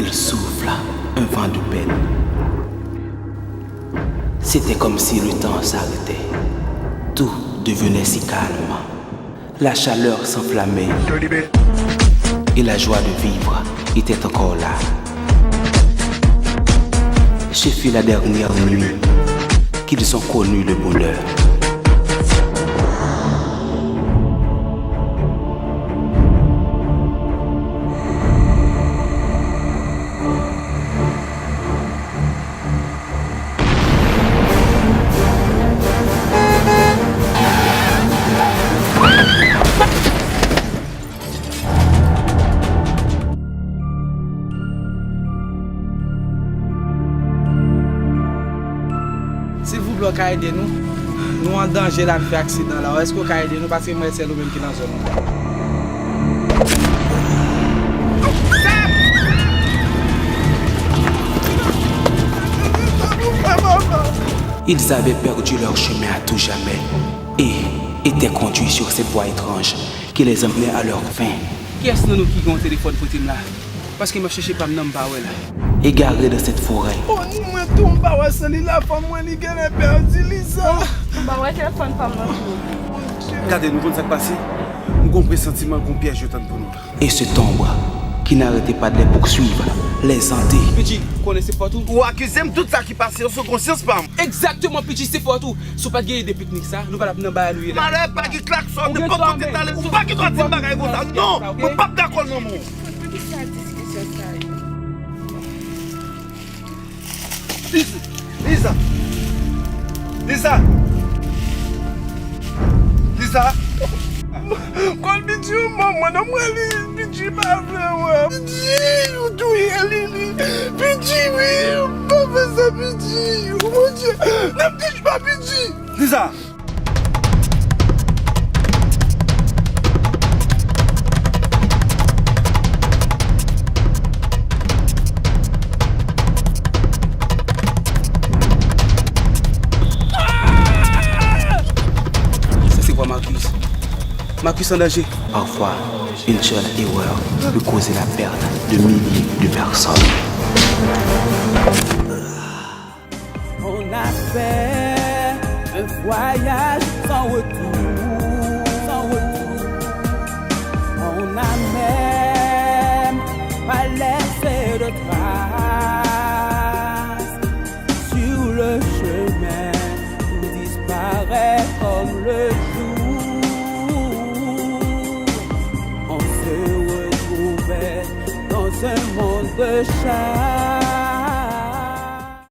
Il souffla un vent de peine. C'était comme si le temps s'arrêtait. Tout devenait si calme. La chaleur s'enflammait. Et la joie de vivre était encore là. Ce fut la dernière nuit qu'ils ont connu le bonheur. S'il vous plaît, ka aider nous. Nous en danger là de faire accident là. Est-ce que ka aider nous parce que moi c'est nous même qui dans zone. Ils avaient perdu leur chemin à tout jamais et étaient conduits sur cette voie étrange qui les emmenait à leur fin. Qui est-ce nous qui ont un téléphone pour là? Parce que je cherche pas mon number là. Égarés dans cette forêt. Oh, nous me tombe pas ouais c'est là femme moi li gagne perdu Lisa. Bah ouais téléphone pas moi. Regardez nous comment ça passé. Nous avons pressentiment qu'on piège autant pour nous. Et cet ombre qui n'arrêtait pas de les poursuivre, les hanter. Petit, connaissez pas tout? Ou accusez tout ça qui passe sur conscience pas. Exactement, petit, c'est pas tout. Si pas gagner des pique-niques ça, nous allons pas dans lui là. Malheur pas qui klaxon, de pas côté talent, ou pas qui doit dire bagaille comme ça. Non, on pas d'accord non mon. Lisa. Lisa. Lisa. Quand petit maman, non moi petit pas vrai ouais. Petit, ou tout Lili. Petit, oui, pas faire ça petit. Oh mon Dieu, ne dis pas petit. Lisa. Marcus en danger. Parfois, une seule erreur peut causer la perte de milliers de personnes. On a fait un voyage sans retour, sans retour. On a même pas laissé de traces sur le chemin. Tout disparaît comme le jour. On se retrouvait dans un monde de chasse.